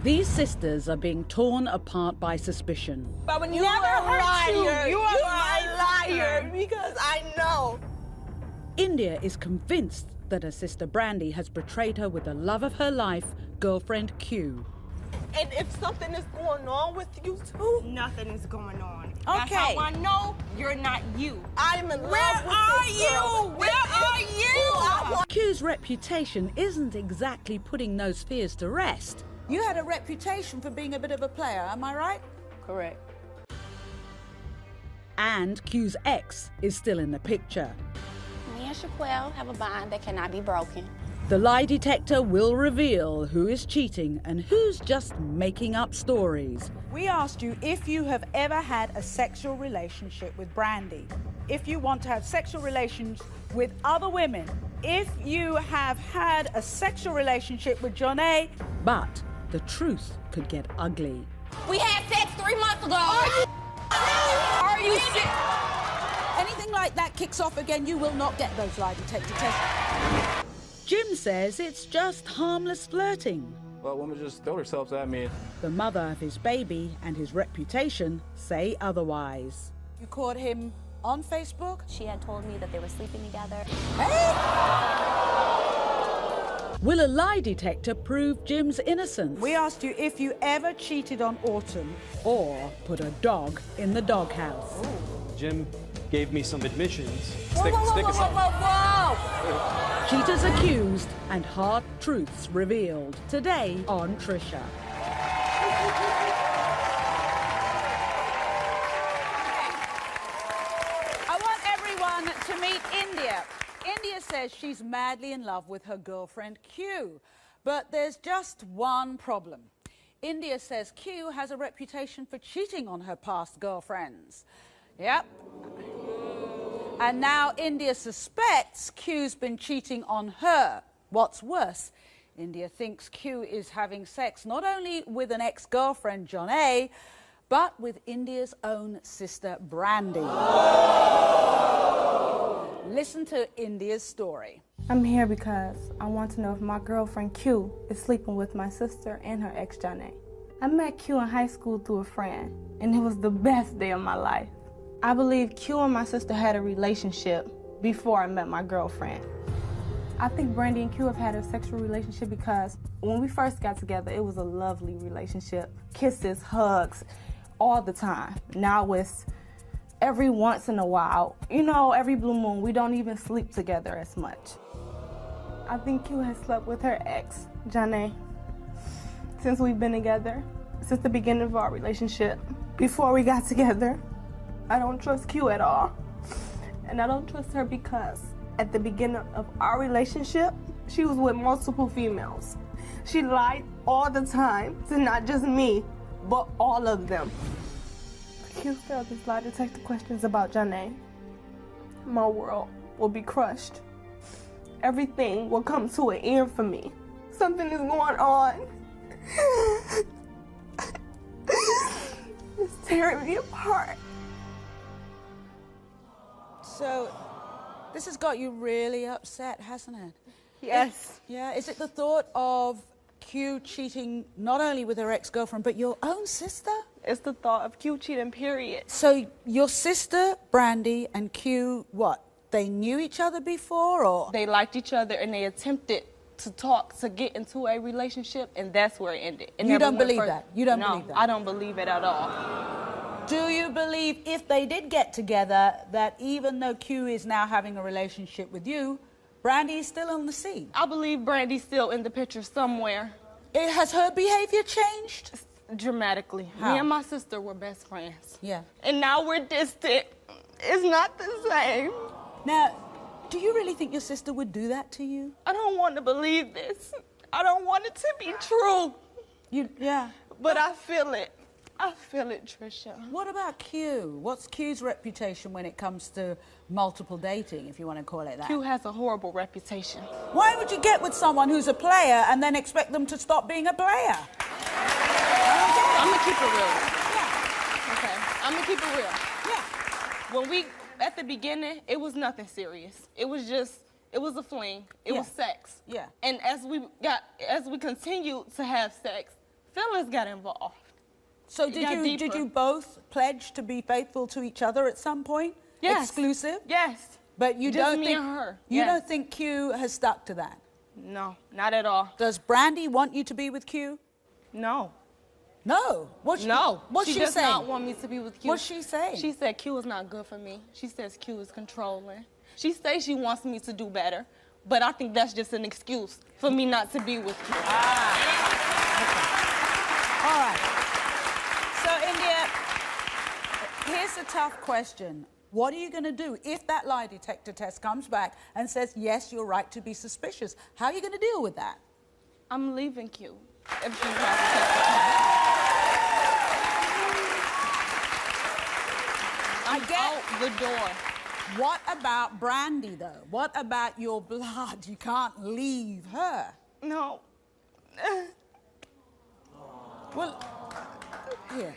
These sisters are being torn apart by suspicion. But when You are a liar. You are a liar because I know. India is convinced that her sister Brandy has betrayed her with the love of her life, girlfriend Q. And if something is going on with you two, Nothing is going on. Okay. That's how I know you're not you. I'm in love Where with are this girl. you? Where are you? Q's reputation isn't exactly putting those fears to rest. You had a reputation for being a bit of a player, am I right? Correct. And Q's ex is still in the picture. Me and Shaquille have a bond that cannot be broken. The lie detector will reveal who is cheating and who's just making up stories. We asked you if you have ever had a sexual relationship with Brandy, if you want to have sexual relations with other women, if you have had a sexual relationship with Joan. But the truth could get ugly. We had sex 3 months ago. Are you sick? Anything like that kicks off again, you will not get those lie detector tests. Jim says it's just harmless flirting. Well, woman just throw herself at me. The mother of his baby and his reputation say otherwise. You caught him on Facebook? She had told me that they were sleeping together. Will a lie detector prove Jim's innocence? We asked you if you ever cheated on Autumn. Or put a dog in the doghouse. Jim gave me some admissions. Whoa. Cheaters accused and hard truths revealed. Today on Trisha. I want everyone to meet India. India says she's madly in love with her girlfriend Q. But there's just one problem. India says Q has a reputation for cheating on her past girlfriends. Yep. And now India suspects Q's been cheating on her. What's worse, India thinks Q is having sex not only with an ex-girlfriend, Joan A., but with India's own sister, Brandy. Listen to India's story. I'm here because I want to know if my girlfriend Q is sleeping with my sister and her ex, Joan A. I met Q in high school through a friend, and it was the best day of my life. I believe Q and my sister had a relationship before I met my girlfriend. I think Brandy and Q have had a sexual relationship because when we first got together, it was a lovely relationship. Kisses, hugs, all the time. Now it's every once in a while. You know, every blue moon, we don't even sleep together as much. I think Q has slept with her ex, Joan A, since we've been together, since the beginning of our relationship. Before we got together, I don't trust Q at all. And I don't trust her because at the beginning of our relationship, she was with multiple females. She lied all the time to not just me, but all of them. Q failed these lie detector questions about Joan A. My world will be crushed. Everything will come to an end for me. Something is going on. It's tearing me apart. So, this has got you really upset, hasn't it? Yes. Yeah, is it the thought of Q cheating not only with her ex-girlfriend, but your own sister? It's the thought of Q cheating, period. So, your sister, Brandy, and Q, what? They knew each other before, or? They liked each other and they attempted to talk to get into a relationship, and that's where it ended. It You never don't went believe further. that? You don't No, believe that? I don't believe it at all. Do you believe if they did get together that even though Q is now having a relationship with you, Brandy is still on the scene? I believe Brandy's still in the picture somewhere. Has her behavior changed? Dramatically. How? Me and my sister were best friends. Yeah. And now we're distant. It's not the same. Now, do you really think your sister would do that to you? I don't want to believe this. I don't want it to be true. Yeah. But I feel it. I feel it, Trisha. What about Q? What's Q's reputation when it comes to multiple dating, if you want to call it that? Q has a horrible reputation. Why would you get with someone who's a player and then expect them to stop being a player? I'm gonna keep it real. Yeah. Okay, I'm gonna keep it real. Yeah. When we, at the beginning, it was nothing serious. It was a fling. It was sex. Yeah. And as we continued to have sex, Feelings got involved. So It got did deeper. you both pledge to be faithful to each other at some point? Yes. Exclusive? Yes. But you Just don't me think and her. you Yes. don't think Q has stuck to that? No, not at all. Does Brandy want you to be with Q? No. No. What's she she does saying? not want me to be with Q. What's she saying? She said Q is not good for me. She says Q is controlling. She says she wants me to do better, but I think that's just an excuse for me not to be with Q. All right. So, India, here's a tough question. What are you going to do if that lie detector test comes back and says, yes, you're right to be suspicious? How are you going to deal with that? I'm leaving Q. If she has to testify. I'm out the door. What about Brandy, though? What about your blood? You can't leave her. No. Well, here,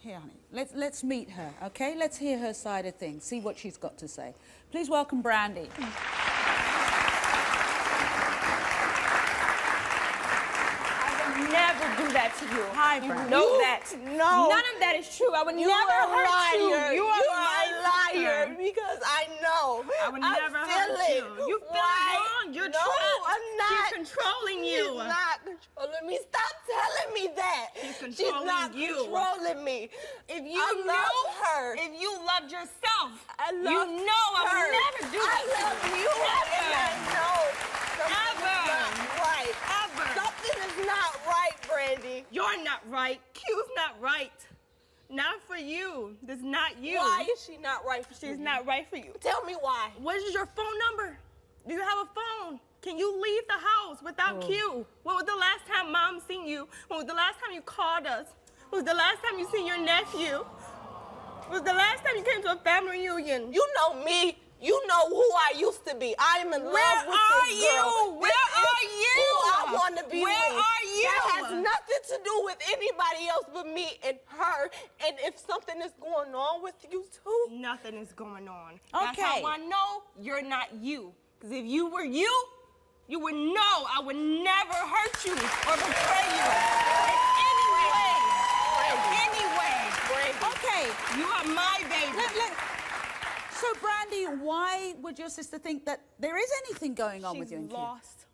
honey. Let's meet her, okay? Let's hear her side of things, see what she's got to say. Please welcome Brandy. Never do that to you. Hi, You Brandy. know that. No. None of that is true. I would You never are a hurt liar. you. You are my a liar sister. because I know. I would never hurt you. You feel Why? wrong. You're no, trapped. I'm not. She's controlling you. She's not controlling me. Stop telling me that. She's She's controlling not you. controlling me. If you I knew love her. if you loved yourself, I love you know I her. would never do that I love to you. Never. And I know something Ever. is not right. Ever. Something is not right, Brandy. You're not right. Q's not right. Not for you. This is not you. Why is she not right for She's you? not right for you. Tell me why. What is your phone number? Do you have a phone? Can you leave the house without Q? When was the last time Mom seen you? When was the last time you called us? When was the last time you seen your nephew? When was the last time you came to a family reunion? You know me. You know who I used to be. I am in love Where with are this girl. you? Where This are is you? Who I want to be Where with. are you? That has nothing to do with anybody else but me and her. And if something is going on with you too, Nothing is going on. That's Okay. how I know you're not you. Because if you were you, you would know I would never hurt you or betray you in any way. Any way. Okay. You are my baby. So, Brandy, why would your sister think that there is anything going on with you and She's Q? lost.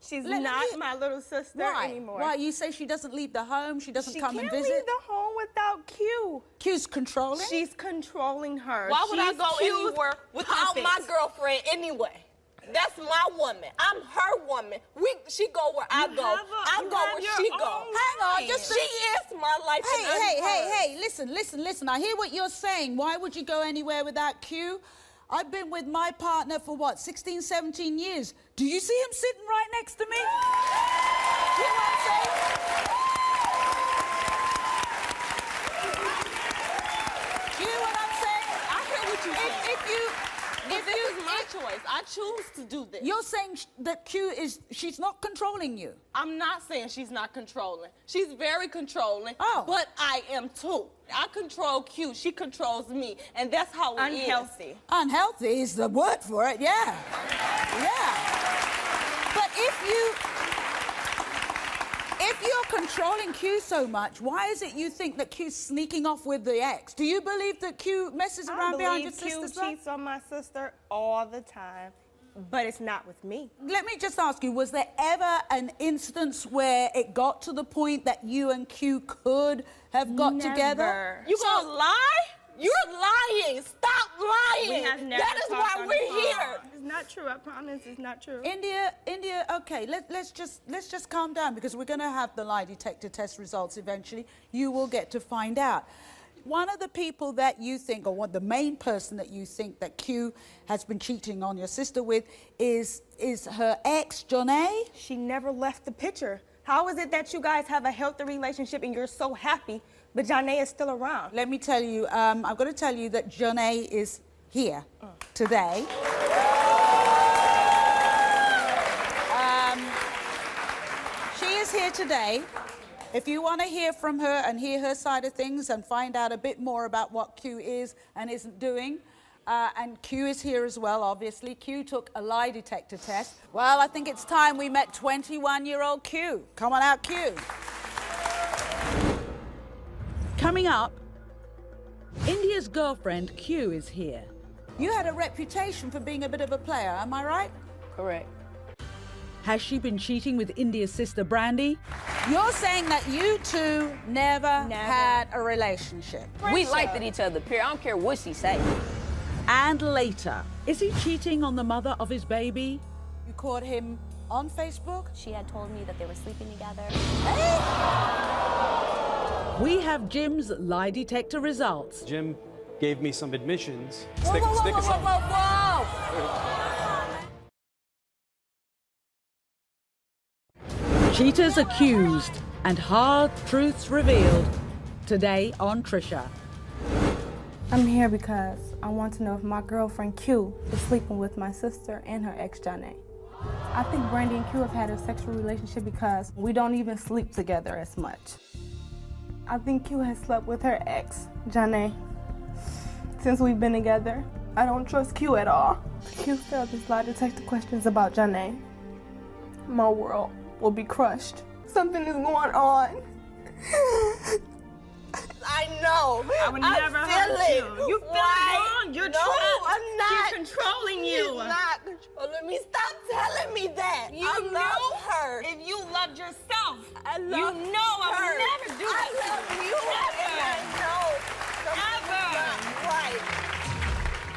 She's Let me not hear- my little sister Why? anymore. Why? You say she doesn't leave the home, she doesn't She come can't and visit? leave the home without Q. Q's controlling? She's controlling her. why would I She's go Q's anywhere without puppet. my girlfriend anyway? That's my woman. I'm her woman. She go where I You go. have I you go have where your she go. own Hang on, life. just She is my life. and I'm hers. Hey, listen. I hear what you're saying. Why would you go anywhere without Q? I've been with my partner for what, 16, 17 years. Do you see him sitting right next to me? You know what I'm saying? You know what I'm saying? I hear what you're saying. If This is my choice. I choose to do this. you're saying that Q she's not controlling you. I'm not saying she's not controlling. She's very controlling. Oh. But I am too. I control Q. She controls me. And that's how it is. Unhealthy. Unhealthy is the word for it, yeah. Yeah. But if you're controlling Q so much, why is it you think that Q's sneaking off with the ex? Do you believe that Q messes around behind your Q sister's back? cheats on my sister all the time, but it's not with me. Let me just ask you, was there ever an instance where it got to the point that you and Q could have got together? Never. You gonna lie? You're lying. Stop lying. We have never That is talked why on we're the phone. here. It's not true. I promise it's not true. India, okay, let's just calm down because we're going to have the lie detector test results eventually. You will get to find out. One of the people that you think, or the main person that you think that Q has been cheating on your sister with is her ex, Joan. She never left the picture. How is it that you guys have a healthy relationship and you're so happy, but Janae is still around? Let me tell you, I'm going to tell you that Joan is here today. She is here today. If you want to hear from her and hear her side of things and find out a bit more about what Q is and isn't doing, and Q is here as well, obviously. Q took a lie detector test. Well, I think it's time we met 21-year-old Q. Come on out, Q. Coming up, India's girlfriend Q is here. You had a reputation for being a bit of a player, am I right? Correct. Has she been cheating with India's sister Brandy? You're saying that you two never had a relationship. We liked each other, period. I don't care what she say. And later, is he cheating on the mother of his baby? You caught him on Facebook? She had told me that they were sleeping together. We have Jim's lie detector results. Jim gave me some admissions. Cheaters accused and hard truths revealed. Today on Trisha. I'm here because I want to know if my girlfriend Q is sleeping with my sister and her ex, Joan. I think Brandy and Q have had a sexual relationship because we don't even sleep together as much. I think Q has slept with her ex, Joan. Since we've been together, I don't trust Q at all. Q failed his lie detector questions about Joan. My world will be crushed. Something is going on. I know. I would never hurt you. You feel wrong. You're no, trapped. I'm not. She's controlling you. She's not controlling me. Stop telling me that. You I know love her. If you loved yourself, I love you know I her. would never do I that. love you. And I know something's not right.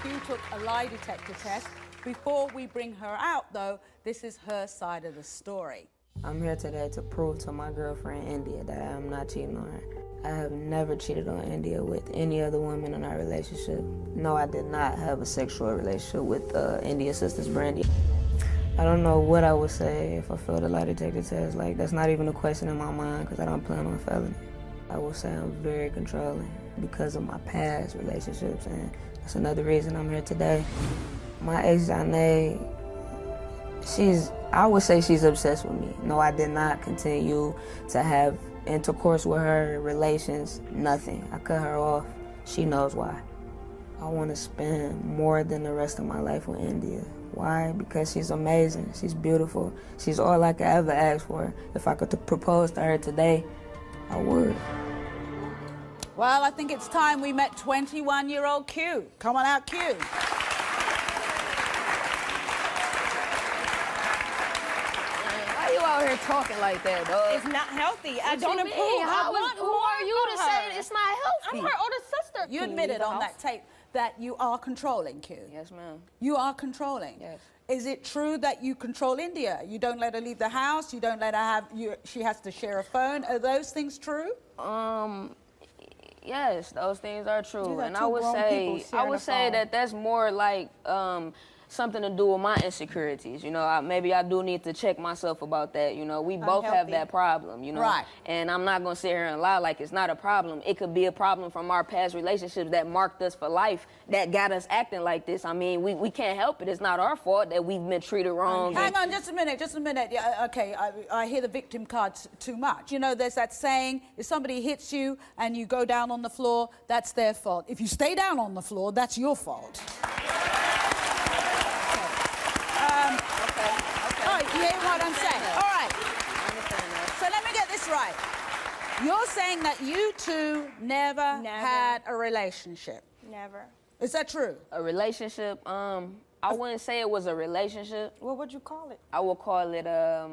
Q took a lie detector test. Before we bring her out, though, this is her side of the story. I'm here today to prove to my girlfriend, India, that I am not cheating on her. I have never cheated on India with any other woman in our relationship. No, I did not have a sexual relationship with India's sister's Brandy. I don't know what I would say if I failed a lie detector test. Like, that's not even a question in my mind because I don't plan on failing. I will say I'm very controlling because of my past relationships, and that's another reason I'm here today. My ex, Joan, I would say she's obsessed with me. No, I did not continue to have intercourse with her, relations, nothing. I cut her off. She knows why. I want to spend more than the rest of my life with India. Why? Because she's amazing. She's beautiful. She's all I could ever ask for. If I could propose to her today, I would. Well, I think it's time we met 21-year-old Q. Come on out, Q. Why you out here talking like that, dog? It's not healthy. I What don't you approve. mean? I Who are you to say it's not healthy? I'm her older sister. You Can admitted leave the on house? that tape that you are controlling, Q. Yes, ma'am. You are controlling? Yes. Is it true that you control India? You don't let her leave the house, you don't let her have, she has to share a phone. Are those things true? Yes, those things are true. These are And two I would grown people say sharing a phone. that that's more like something to do with my insecurities. You know, maybe I do need to check myself about that. You know, we both have Unhealthy. that problem, you know. Right. And I'm not going to sit here and lie like it's not a problem. It could be a problem from our past relationships that marked us for life, that got us acting like this. I mean, we can't help it. It's not our fault that we've been treated wrong. Hang on just a minute. Yeah, okay, I hear the victim card too much. You know, there's that saying, if somebody hits you and you go down on the floor, that's their fault. If you stay down on the floor, that's your fault. All right, you hear what I'm saying? All right. So let me get this right. You're saying that you two never had a relationship. Never. Is that true? A relationship, I wouldn't say it was a relationship. What would you call it? I would call it A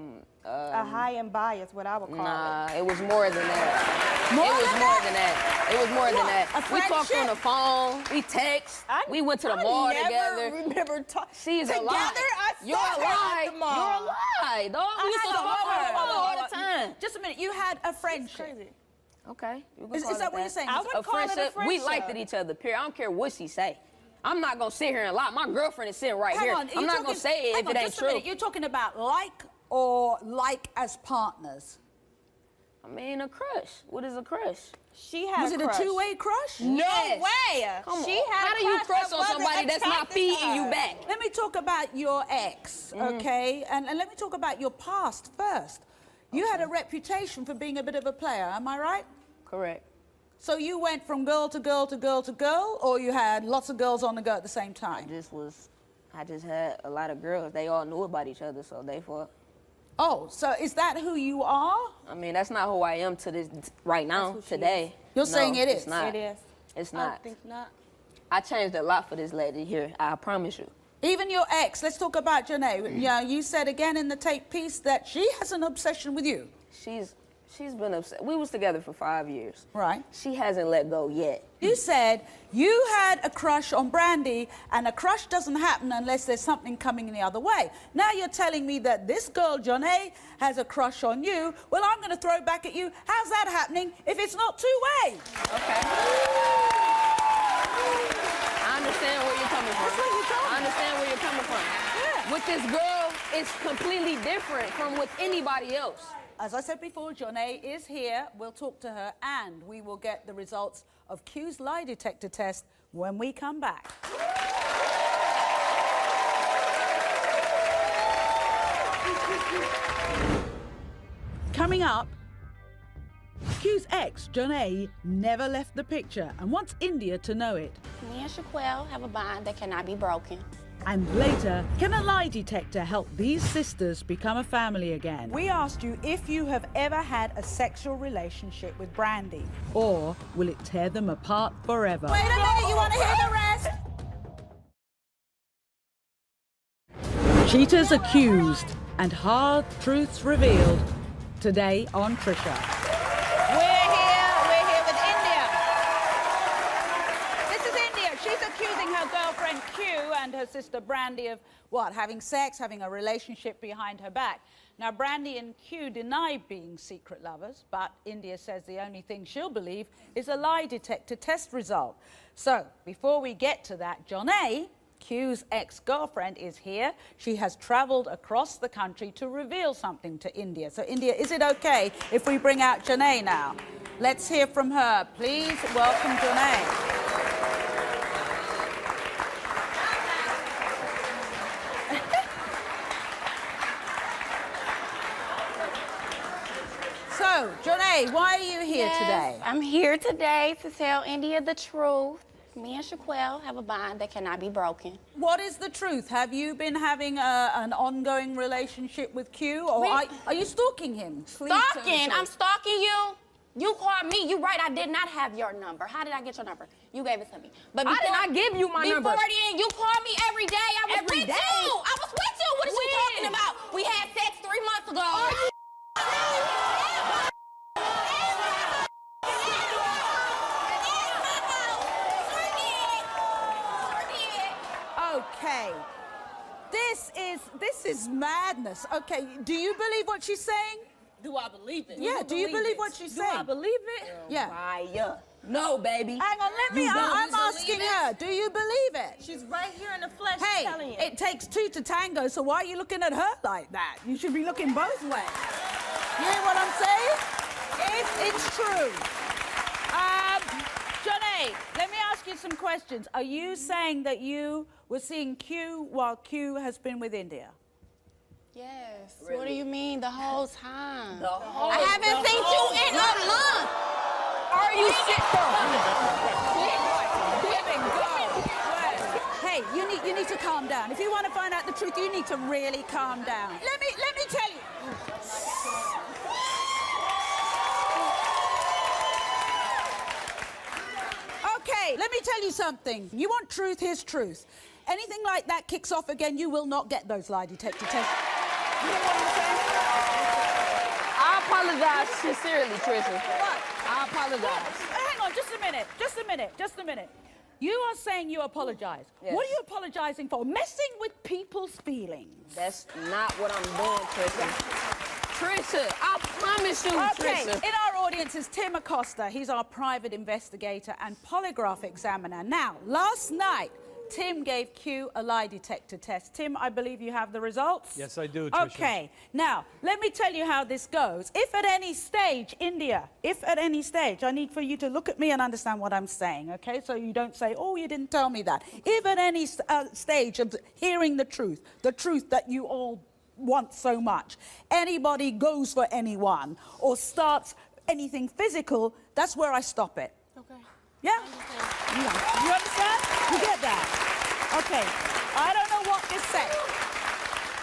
high and bi is what I would call Nah, it. it was more than that. More It was than more that? than that. It was more than What? that. A We talked on friendship? the phone. We text. We went to the mall together. Remember She's together. a lie. I You're saw a her lie. at the mall. You're a lie, dog. We used to saw talk on the her. phone all the time. Just a minute. You had a friendship. Crazy. Okay. you can Is call that it what you're saying? I would A call it a friendship. We friendship. liked each other, period. I don't care what she say. I'm not going to sit here and lie. My girlfriend is sitting right Hang here. on, I'm not going to say it if it ain't just a true. minute. You're talking about like or like as partners? I mean, a crush. What is a crush? She had Was it a crush. two-way crush? No Yes. way. Come She on. had How do you crush crush that on wasn't somebody that's not attracted to feeding you her. back? Let me talk about your ex, okay? And let me talk about your past first. You had a reputation for being a bit of a player, am I right? Correct. So you went from girl to girl to girl to girl, or you had lots of girls on the go at the same time? I just had a lot of girls. They all knew about each other, so they fought. Oh, so is that who you are? I mean, that's not who I am to this right now, today. You're No, saying it is? It's not. It is. It's I not. think not. I changed a lot for this lady here. I promise you. Even your ex, let's talk about Janae. Yeah, you said again in the tape piece that she has an obsession with you. She's been upset. We was together for 5 years. Right. She hasn't let go yet. You said you had a crush on Brandy, and a crush doesn't happen unless there's something coming the other way. Now you're telling me that this girl, Johnny, has a crush on you. Well, I'm going to throw back at you. How's that happening if it's not two-way? Okay. I understand where you're coming from. That's what you told me. I understand where you're coming from. Yeah. With this girl, it's completely different from with anybody else. As I said before, Johnny is here. We'll talk to her, and we will get the results of Q's lie detector test when we come back. Coming up, Q's ex, Johnny, never left the picture and wants India to know it. Me and Shaquille have a bond that cannot be broken. And later, can a lie detector help these sisters become a family again? We asked you if you have ever had a sexual relationship with Brandy. Or will it tear them apart forever? Wait a minute, you want to hear the rest? Cheaters accused and hard truths revealed. Today on Trisha. We're here with India. This is India. She's accusing her girlfriend Q and her sister Brandy of what? Having sex, having a relationship behind her back. Now, Brandy and Q deny being secret lovers, but India says the only thing she'll believe is a lie detector test result. So, before we get to that, Johnny, Q's ex-girlfriend, is here. She has travelled across the country to reveal something to India. So, India, is it okay if we bring out Johnny now? Let's hear from her. Please welcome Johnny. So, Johnny, why are you here today? I'm here today to tell India the truth. Me and Shaquille have a bond that cannot be broken. What is the truth? Have you been having an ongoing relationship with Q, or are you stalking him? Stalking? I'm stalking you? You called me. You right, I did not have your number. How did I get your number? You gave it to me. But I did not give you my number. Before then, you called me every day. I was Every with day? you. I was with you. What is she talking about? We had sex 3 months ago. Okay. This is madness. Okay, do you believe what she's saying? Do I believe it? Yeah, do you believe what she's saying? Do I believe it? Yeah. Fire. No, baby. Hang on, I'm asking her, do you believe it? She's right here in the flesh Hey, telling you. it takes two to tango, so why are you looking at her like that? You should be looking both ways. You hear what I'm saying? It's true. Johnny, let me ask you some questions. Are you saying that you were seeing Q while Q has been with India? Yes. Really? What do you mean the whole time? I haven't seen you in a month. Are you Hey, you need to calm down. If you want to find out the truth, you need to really calm down. Let me tell you. Okay, let me tell you something. You want truth, here's truth. Anything like that kicks off again, you will not get those lie detector tests. You know what I'm saying? I apologize sincerely, Trisha. What? I apologize. Hang on, just a minute. You are saying you apologize. Yes. What are you apologizing for? Messing with people's feelings. That's not what I'm doing, Trisha. Trisha, I promise you, Okay, Trisha. in our audience is Tim Acosta. He's our private investigator and polygraph examiner. Now, last night, Tim gave Q a lie detector test. Tim, I believe you have the results? Yes, I do, Tricia. Okay, now, let me tell you how this goes. If at any stage, India, I need for you to look at me and understand what I'm saying, okay? So you don't say, oh, you didn't tell me that. If at any stage of hearing the truth that you all want so much, anybody goes for anyone or starts anything physical, that's where I stop it. Okay. Yeah? You understand? You get that? Okay. I don't know what this says.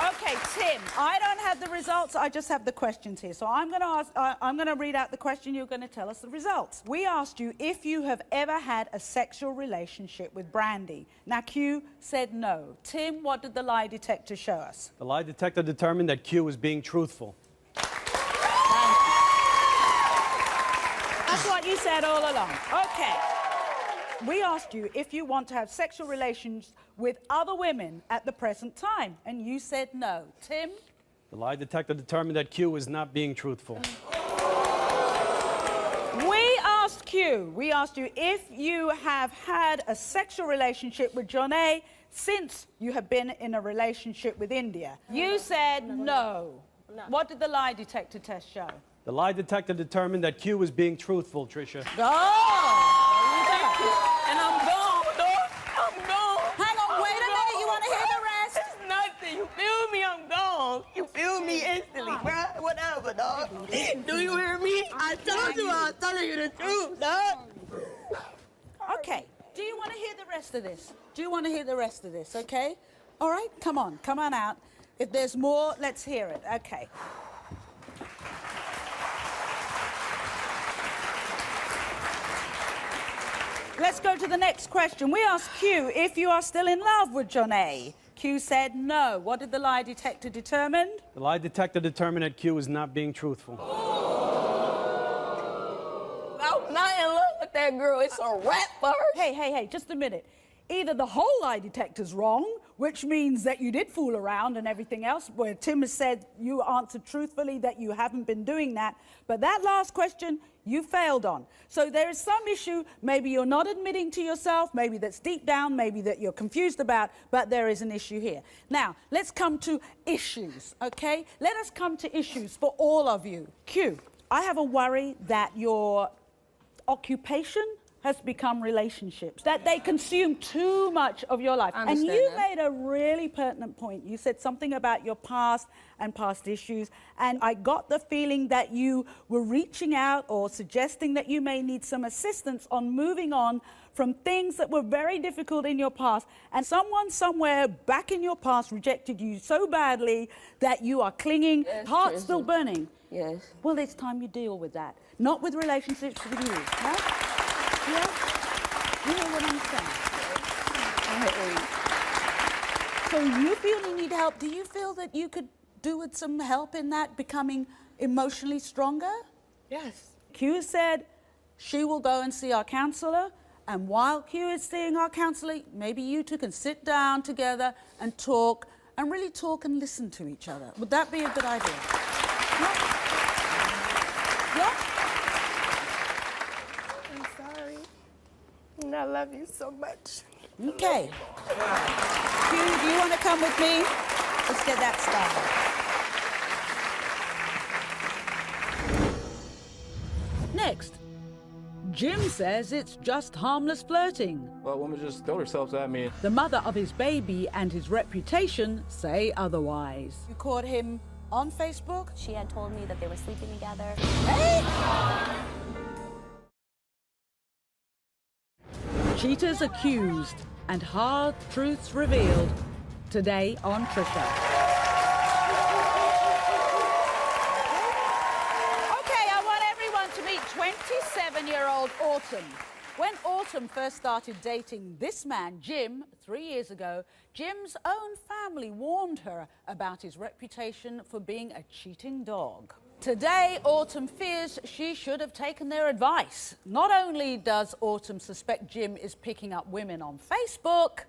Okay, Tim, I don't have the results, I just have the questions here. So I'm going to read out the question, you're going to tell us the results. We asked you if you have ever had a sexual relationship with Brandy. Now, Q said no. Tim, what did the lie detector show us? The lie detector determined that Q was being truthful. That's what you said all along. Okay. We asked you if you want to have sexual relations with other women at the present time, and you said no. Tim? The lie detector determined that Q was not being truthful. We asked Q, we asked you if you have had a sexual relationship with John A. since you have been in a relationship with India. You said no. What did the lie detector test show? The lie detector determined that Q was being truthful, Tricia. And I'm gone, dog. I'm gone. Hang on, wait a minute. You want to hear the rest? It's nothing. You feel me? I'm gone. You feel me instantly, bruh? Whatever, dog. Do you hear me? I told you I was telling you the truth, dog. Okay. Do you want to hear the rest of this? Do you want to hear the rest of this, okay? All right, come on out. If there's more, let's hear it. Okay. Let's go to the next question. We asked Q if you are still in love with John A. Q said no. What did the lie detector determine? The lie detector determined that Q was not being truthful. I'm not in love with that girl. It's a wrap for her. Hey, just a minute. Either the whole lie detector's wrong, which means that you did fool around and everything else, where Tim has said you answered truthfully that you haven't been doing that, but that last question you failed on. So there is some issue, maybe you're not admitting to yourself, maybe that's deep down, maybe that you're confused about, but there is an issue here. Now, let's come to issues, okay? Let us come to issues for all of you. Q, I have a worry that your occupation has become relationships, that they consume too much of your life. And you made a really pertinent point. You said something about your past and past issues, and I got the feeling that you were reaching out or suggesting that you may need some assistance on moving on from things that were very difficult in your past, and someone somewhere back in your past rejected you so badly that you are clinging, heart still burning. Yes. Well, it's time you deal with that. Not with relationships with you, huh? Yeah? You know what I'm saying? So you feel you need help. Do you feel that you could do with some help in that, becoming emotionally stronger? Yes. Q said she will go and see our counselor, and while Q is seeing our counselor, maybe you two can sit down together and talk, and really talk and listen to each other. Would that be a good idea? Yeah? Yeah? I'm sorry. And I love you so much. Okay. Q, do you want to come with me? Let's get that started. Next, Jim says it's just harmless flirting. Well, women just throw themselves at me. The mother of his baby and his reputation say otherwise. You caught him on Facebook? She had told me that they were sleeping together. Hey! Cheaters accused and hard truths revealed. Today on Trisha. Okay, I want everyone to meet 27-year-old Autumn. When Autumn first started dating this man, Jim, 3 years ago, Jim's own family warned her about his reputation for being a cheating dog. Today, Autumn fears she should have taken their advice. Not only does Autumn suspect Jim is picking up women on Facebook,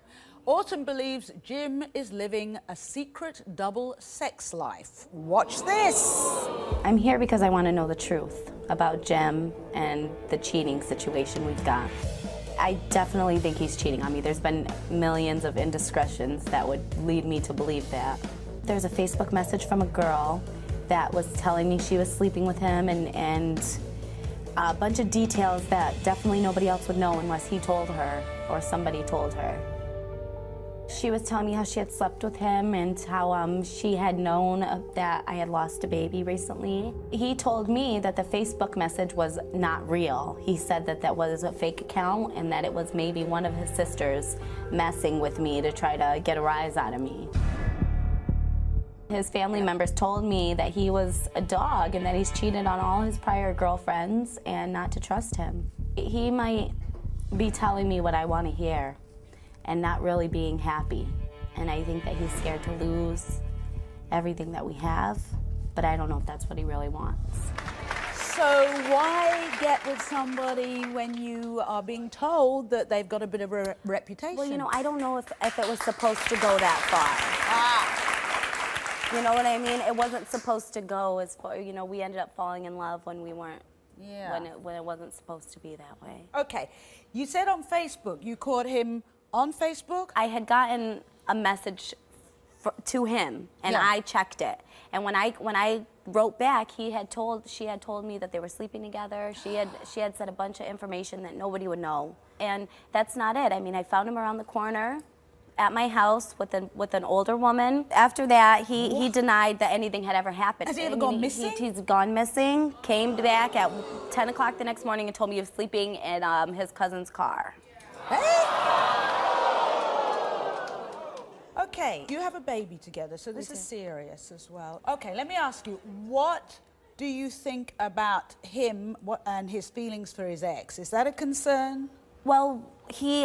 Autumn believes Jim is living a secret double sex life. Watch this. I'm here because I want to know the truth about Jim and the cheating situation we've got. I definitely think he's cheating on me. There's been millions of indiscretions that would lead me to believe that. There's a Facebook message from a girl that was telling me she was sleeping with him and a bunch of details that definitely nobody else would know unless he told her or somebody told her. She was telling me how she had slept with him and how she had known that I had lost a baby recently. He told me that the Facebook message was not real. He said that that was a fake account and that it was maybe one of his sisters messing with me to try to get a rise out of me. His family members told me that he was a dog and that he's cheated on all his prior girlfriends and not to trust him. He might be telling me what I want to hear and not really being happy. And I think that he's scared to lose everything that we have, but I don't know if that's what he really wants. So why get with somebody when you are being told that they've got a bit of a reputation? Well, you know, I don't know if it was supposed to go that far. You know what I mean? It wasn't supposed to go as far, you know, we ended up falling in love when we weren't, when it wasn't supposed to be that way. Okay, you said on Facebook, you caught him on Facebook? I had gotten a message to him, and I checked it. And when I wrote back, she had told me that they were sleeping together. She had said a bunch of information that nobody would know, and that's not it. I mean, I found him around the corner at my house with an older woman. After that, he denied that anything had ever happened. Has he ever gone missing? He's gone missing. Came back at 10 o'clock the next morning and told me he was sleeping in his cousin's car. Okay, you have a baby together, so this is serious as well. Okay, let me ask you, what do you think about him and his feelings for his ex? Is that a concern? Well, he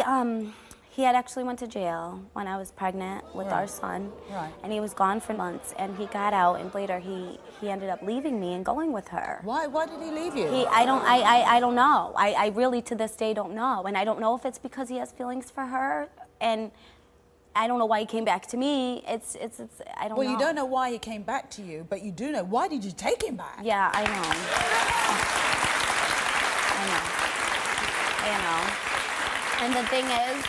had actually went to jail when I was pregnant with our son, and he was gone for months, and he got out, and later he ended up leaving me and going with her. Why did he leave you? I don't know. I really to this day don't know, and I don't know if it's because he has feelings for her, and I don't know why he came back to me. I don't know. Well, you don't know why he came back to you, but you do know. Why did you take him back? Yeah, I know. I know. And the thing is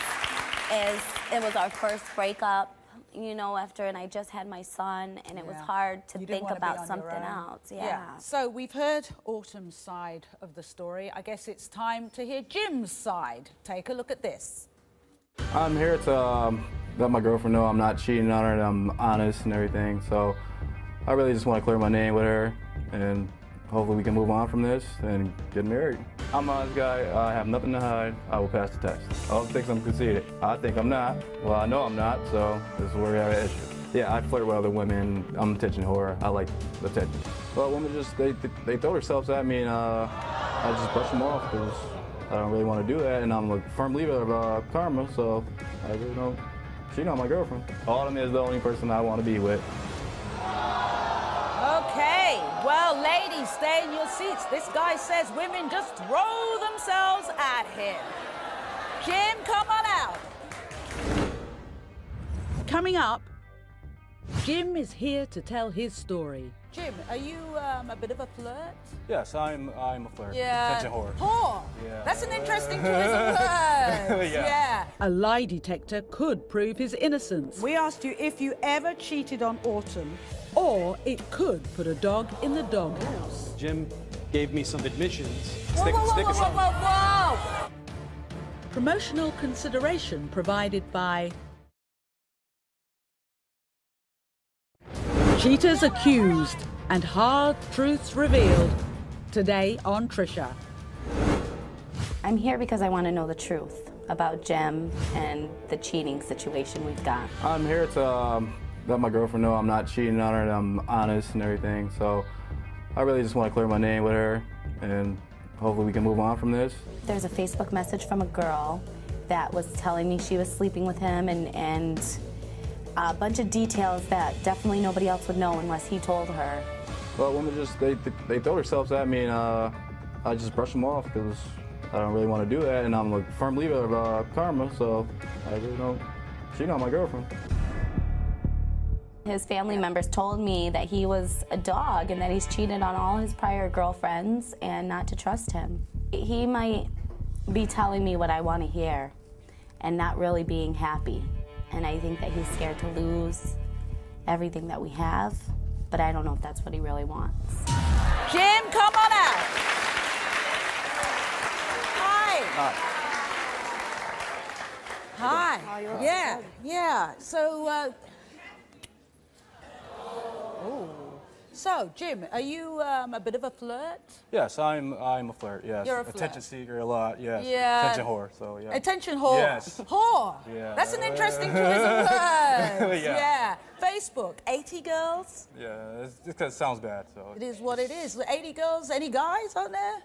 it was our first breakup, you know, and I just had my son, and it was hard to think about something else. Yeah. So we've heard Autumn's side of the story. I guess it's time to hear Jim's side. Take a look at this. I'm here to let my girlfriend know I'm not cheating on her and I'm honest and everything. So I really just want to clear my name with her, and hopefully we can move on from this and get married. I'm an honest guy. I have nothing to hide. I will pass the test. I don't think I'm conceited. I think I'm not. Well, I know I'm not, so this is where we have an issue. Yeah, I flirt with other women. I'm an attention whore. I like the attention. But women just, they throw themselves at me, and I just brush them off because I don't really want to do that, and I'm a firm believer of karma, so I really don't cheat on my girlfriend. Autumn is the only person I want to be with. Okay, well, ladies, stay in your seats. This guy says women just throw themselves at him. Jim, come on out. Coming up, Jim is here to tell his story. Jim, are you a bit of a flirt? Yes, I'm a flirt. Yeah. Attention whore. Whore? Yeah. That's an interesting choice of words. Yeah. A lie detector could prove his innocence. We asked you if you ever cheated on Autumn. Or it could put a dog in the doghouse. Jim gave me some admissions. Whoa. Promotional consideration provided by Cheaters Accused and Hard Truths Revealed. Today on Trisha. I'm here because I want to know the truth about Jim and the cheating situation we've got. I'm here to let my girlfriend know I'm not cheating on her and I'm honest and everything. So I really just want to clear my name with her, and hopefully we can move on from this. There's a Facebook message from a girl that was telling me she was sleeping with him, and a bunch of details that definitely nobody else would know unless he told her. Well, women just, they throw themselves at me, and I just brush them off because I don't really want to do that, and I'm a firm believer of karma, so I really don't cheat on my girlfriend. His family members told me that he was a dog and that he's cheated on all his prior girlfriends and not to trust him. He might be telling me what I want to hear and not really being happy. And I think that he's scared to lose everything that we have, but I don't know if that's what he really wants. Jim, come on out. Hi. Hi. Yeah. So, So, Jim, are you a bit of a flirt? Yes, I'm a flirt. Yes. You're a flirt. Attention seeker a lot. Yes. Yeah. Attention whore. So yeah. Attention whore. Yes. Whore. Yeah. That's an interesting choice of words. Yeah. Facebook, 80 girls. Yeah, it's just because it sounds bad. So. It is what it is. 80 girls, any guys out there?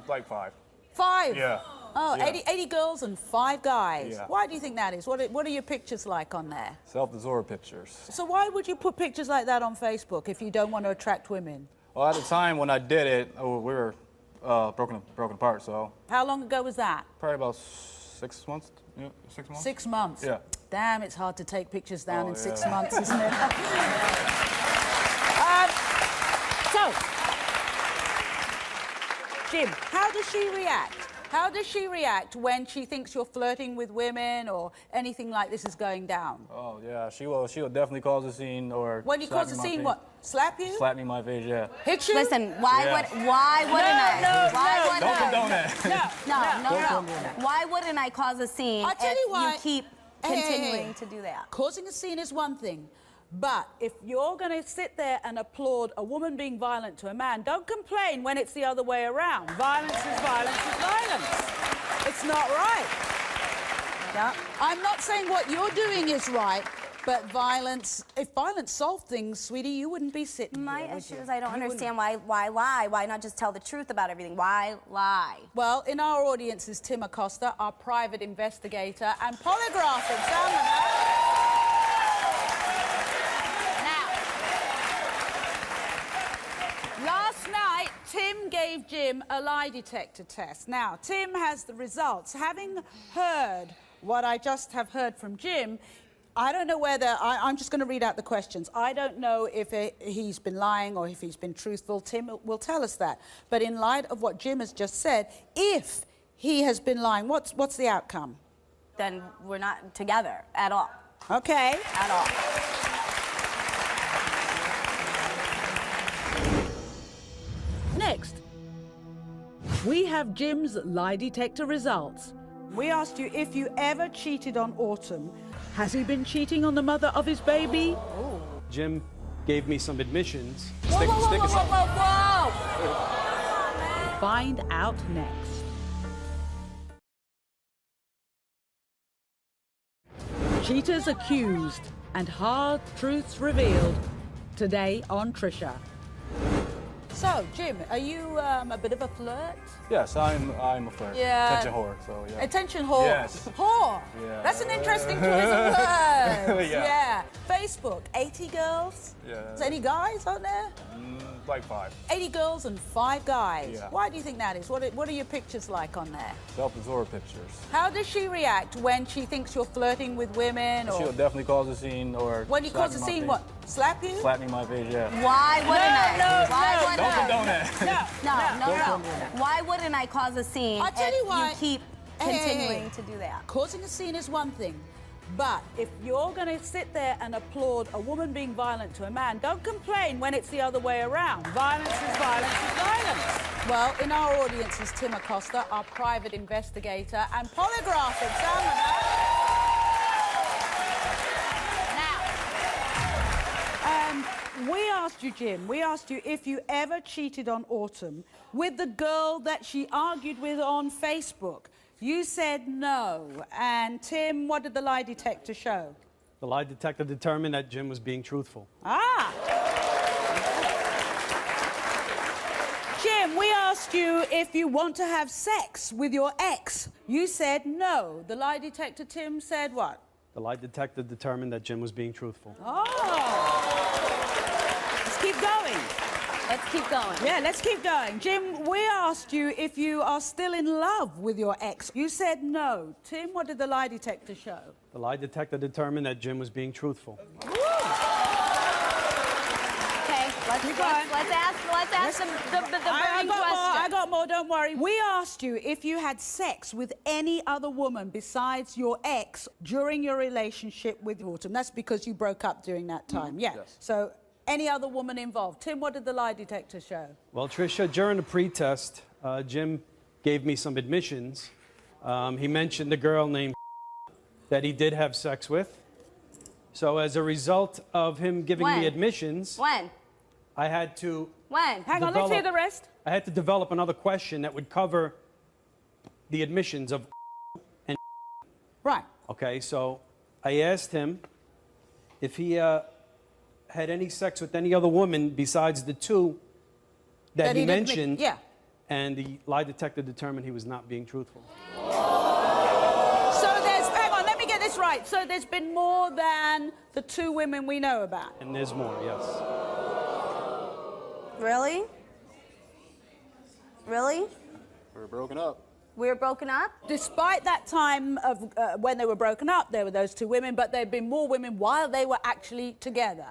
Like 5. 5? Yeah. Oh, Yeah. 80 girls and 5 guys. Yeah. Why do you think that is? What are your pictures like on there? Self-absorbed pictures. So why would you put pictures like that on Facebook if you don't want to attract women? Well, at the time when I did it, we were broken apart. So. How long ago was that? Probably about 6 months. Yeah, 6 months. 6 months? Yeah. Damn, it's hard to take pictures down in 6 yeah. months, isn't it? So, Jim, how does she react? How does she react when she thinks you're flirting with women or anything like this is going down? Oh yeah, she will definitely cause a scene or. When you cause a scene, what? Slap you? Slap me in my face, yeah. Hit you? Listen, why Yeah. wouldn't I? Why wouldn't Don't I? condone that. No. Why wouldn't I cause a scene I'll tell if you why. you keep Hey, continuing to do that? Causing a scene is one thing, but if you're going to sit there and applaud a woman being violent to a man, don't complain when it's the other way around. Violence is violence is violence. It's not right. Yeah. I'm not saying what you're doing is right, but violence, if violence solved things, sweetie, you wouldn't be sitting My here, would issue you? is I don't You wouldn't. understand why lie? Why not just tell the truth about everything? Why lie? Well, in our audience is Tim Acosta, our private investigator and polygraph examiner. Last night, Tim gave Jim a lie detector test. Now, Tim has the results. Having heard what I just have heard from Jim, I don't know whether, I'm just going to read out the questions. I don't know if he's been lying or if he's been truthful. Tim will tell us that. But in light of what Jim has just said, if he has been lying, what's the outcome? Then we're not together at all. Okay. At all. Next, we have Jim's lie detector results. We asked you if you ever cheated on Autumn. Has he been cheating on the mother of his baby? Jim gave me some admissions. Whoa! Find out next. Cheaters accused and hard truths revealed. Today on Trisha. So, Jim, are you a bit of a flirt? Yes, I'm a flirt. Yeah. Attention whore. So yeah. Attention whore. Yes. Whore. Yeah. That's an interesting choice of words. Yeah. Facebook, 80 girls. Yeah. Is there any guys out there? Like 5. 80 girls and 5 guys. Yeah. Why do you think that is? What are your pictures like on there? Self-absorbed pictures. How does she react when she thinks you're flirting with women? Or She'll definitely cause a scene or. when you slap cause a me in my scene, face. what? Slap you? Slap me in my face, yeah. Why wouldn't I? Why Don't wouldn't I? condone that. No. Why wouldn't I cause a scene I'll tell if you why. you keep Hey. continuing to do that? Causing a scene is one thing, but if you're going to sit there and applaud a woman being violent to a man, don't complain when it's the other way around. Violence is violence is violence. Well, in our audience is Tim Acosta, our private investigator and polygraph examiner. We asked you, Jim, if you ever cheated on Autumn with the girl that she argued with on Facebook. You said no. And Tim, what did the lie detector show? The lie detector determined that Jim was being truthful. Ah! Jim, we asked you if you want to have sex with your ex. You said no. The lie detector, Tim, said what? The lie detector determined that Jim was being truthful. Oh! Let's keep going. Let's keep going. Yeah, let's keep going. Jim, we asked you if you are still in love with your ex. You said no. Tim, what did the lie detector show? The lie detector determined that Jim was being truthful. Okay, let's ask the burning question. I got more, don't worry. We asked you if you had sex with any other woman besides your ex during your relationship with Autumn. That's because you broke up during that time. Yeah. Yes. So any other woman involved. Tim, what did the lie detector show? Well, Trisha, during the pre-test, Jim gave me some admissions. He mentioned a girl named that he did have sex with. So as a result of him giving me admissions... When? I had to When? Hang on, let's hear the rest. I had to develop another question that would cover the admissions of and Right. okay, so I asked him if he had any sex with any other woman besides the two that he didn't admit- mentioned. yeah. And the lie detector determined he was not being truthful. So there's, hang on, let me get this right. So there's been more than the two women we know about. And there's more, yes. Really? Really? We're broken up. We were broken up? Despite that time of when they were broken up, there were those two women, but there had been more women while they were actually together.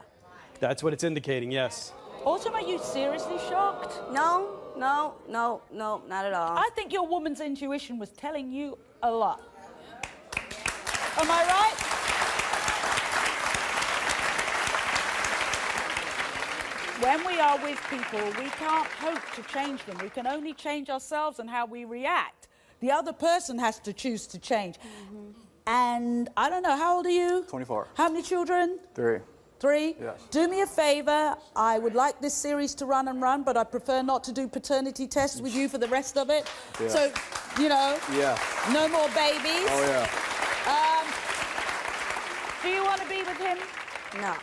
That's what it's indicating, yes. Autumn, are you seriously shocked? No, no, no, no, not at all. I think your woman's intuition was telling you a lot. Am I right? When we are with people, we can't hope to change them. We can only change ourselves and how we react. The other person has to choose to change. And I don't know, how old are you? 24. How many children? 3. 3? Yes. Do me a favor. I would like this series to run and run, but I prefer not to do paternity tests with you for the rest of it. Yeah. So, you know, Yeah. no more babies. Oh, yeah. Do you want to be with him? No.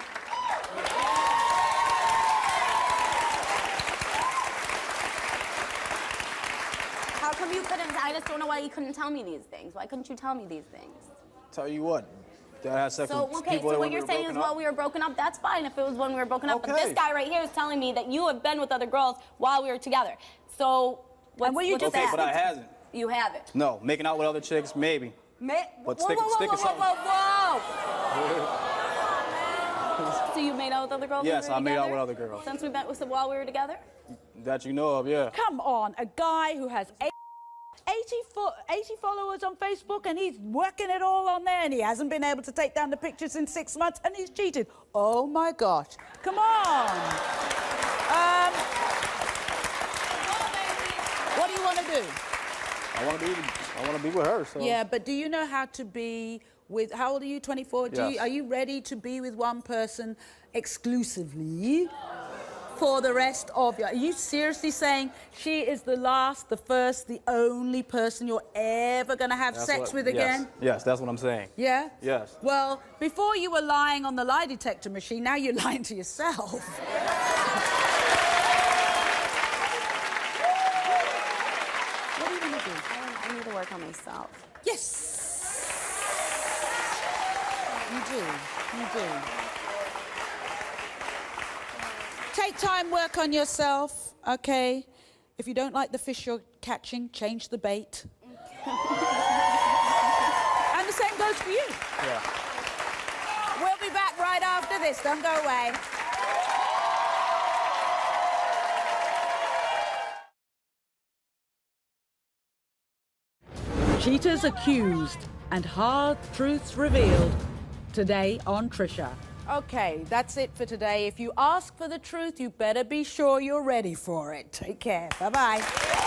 How come you couldn't? I just don't know why you couldn't tell me these things. Why couldn't you tell me these things? Tell you what. That I had sex So, with okay, people so that what when you're we were saying is, broken well, up. we were broken up, that's fine if it was when we were broken up. But Okay. this guy right here is telling me that you have been with other girls while we were together. So, And what you what's just Okay, that? but I hasn't. You haven't. No, making out with other chicks, maybe. But whoa, stick- whoa, whoa, stick or whoa, something. whoa, whoa. So you made out with other girls? Yes, when we were I made out together? with other girls. Since we met while we were together? That you know of, yeah. Come on, a guy who has 80 followers on Facebook and he's working it all on there and he hasn't been able to take down the pictures in 6 months and he's cheated. Oh my gosh. Come on. What do you want to do? I want to be with her. So. Yeah, but do you know how to be with, how old are you, 24? Yes. Are you ready to be with one person exclusively for the rest of your... Are you seriously saying she is the last, the first, the only person you're ever going to have sex with again? Yes, that's what I'm saying. Yeah? Yes. Well, before you were lying on the lie detector machine, now you're lying to yourself. What are you going to do? I need to work on myself. Yes. You do. You do. Take time, work on yourself, okay? If you don't like the fish you're catching, change the bait. And the same goes for you. Yeah. We'll be back right after this. Don't go away. Cheaters accused and hard truths revealed. Today on Trisha. Okay, that's it for today. If you ask for the truth, you better be sure you're ready for it. Take care. Bye-bye.